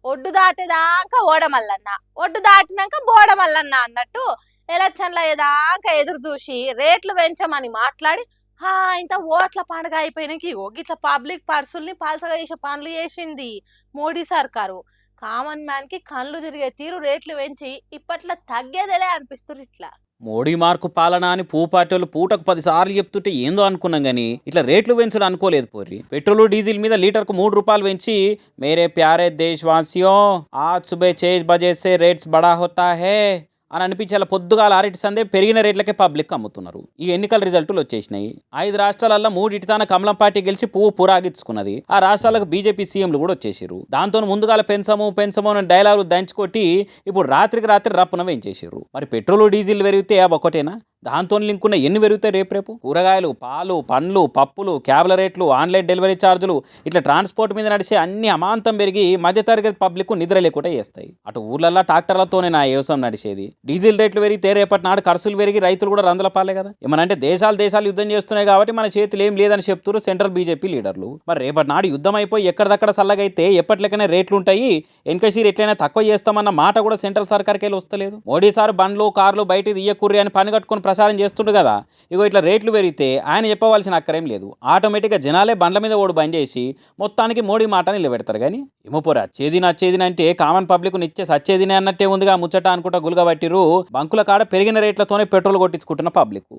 ఒడ్డు దాటేదాకా ఓడమల్లన్న, ఒడ్డు దాటినాక బోడమల్లన్న అన్నట్టు ఎలక్షన్ల ఏదాకా ఎదురు చూసి రేట్లు పెంచమని మాట్లాడి ఇంత ఓట్ల పండుగ అయిపోయినాక ఇగో గిట్ల పబ్లిక్ పర్సుల్ని పలసగా చేసే పనులు చేసింది మోడీ సర్కారు. కామన్ మ్యాన్ కి కళ్ళు తిరిగే తీరు రేట్లు పెంచి ఇప్పట్లో తగ్గేదేలే అనిపిస్తుంది ఇట్లా. మోడీ మార్కు పాలన అని పార్టీలు పూటకు 10 సార్లు చెప్తుంటే ఏందో అనుకున్నాం గానీ ఇట్లా రేట్లు పెంచుడు అనుకోలేదు పోర్రి. పెట్రోల్ డీజిల్ మీద లీటర్కు ₹3 పెంచి మేరే ప్యారే దేశవాసియో ఆజ్ సుబే 6 బజే సే రేట్స్ బడా హోతా హే అని అనిపించేలా పొద్దుగాల 6 సందే పెరిగిన రేట్లకే పబ్లిక్ అమ్ముతున్నారు. ఈ ఎన్నికల రిజల్టులు వచ్చేసినాయి. 5 రాష్ట్రాలలో 3 కమలం పార్టీ గెలిచి పువ్వు పురాగించుకున్నది. ఆ రాష్ట్రాలకు బీజేపీ సీఎంలు కూడా వచ్చేసారు. దాంతో ముందుగాల పెంచము అని డైలాగులు దంచుకొట్టి ఇప్పుడు రాత్రికి రాత్రి రప్పున వేయించేసారు. మరి పెట్రోల్ డీజిల్ పెరిగితే ఒకటేనా? దాంతో లింకున్న ఎన్ని పెరుగుతాయి రేపు కూరగాయలు, పాలు, పండ్లు, పప్పులు, క్యాబ్ల రేట్లు, ఆన్లైన్ డెలివరీ ఛార్జీలు, ఇట్లా ట్రాన్స్పోర్ట్ మీద నడిచే అన్ని అమాంతం పెరిగి మధ్యతరగతి పబ్లిక్ నిద్ర లేకుండా చేస్తాయి. అటు ఊర్లల్లో ట్రాక్టర్లతోనే నా వ్యవసాయం నడిచేది. డీజిల్ రేట్లు పెరిగితే రేపటి నాడు ఖర్చులు పెరిగి రైతులు కూడా రందల పాలే కదా. ఏమనంటే దేశాలు యుద్ధం చేస్తున్నాయి కాబట్టి మన చేతులు ఏం లేదని చెప్తున్నారు సెంట్రల్ బీజేపీ లీడర్లు. మరి రేపటి నాడు యుద్ధం అయిపోయి ఎక్కడిదక్కడ సల్లగైతే ఎప్పటికైనా రేట్లు ఉంటాయి. ఎన్కసీర్ ఎట్లయినా తక్కువ చేస్తామన్న మాట కూడా సెంట్రల్ సర్కార్కి వెళ్ళి వస్తలేదు. మోడీ సార్ బండ్లు కార్లు బయట తీయకుర్రి అని పని కట్టుకుని ప్రసారం చేస్తుండు కదా. ఇగో ఇట్లా రేట్లు పెరిగితే ఆయన చెప్పవలసిన అక్కరేం లేదు. ఆటోమేటిక్గా జనాలే బండ్ల మీద ఓడి బంద్ చేసి మొత్తానికి మోడీ మాట నిలబెడతారు. కానీ ఏమో పోరా నచ్చేదిన అంటే కామన్ పబ్లిక్ నిచ్చే సచ్చేదినే అన్నట్టే ఉందిగా ముచ్చట అనుకుంటా గులుగా పట్టిరు. బంకుల కాడ పెరిగిన రేట్లతోనే పెట్రోల్ కొట్టించుకుంటున్న పబ్లిక్.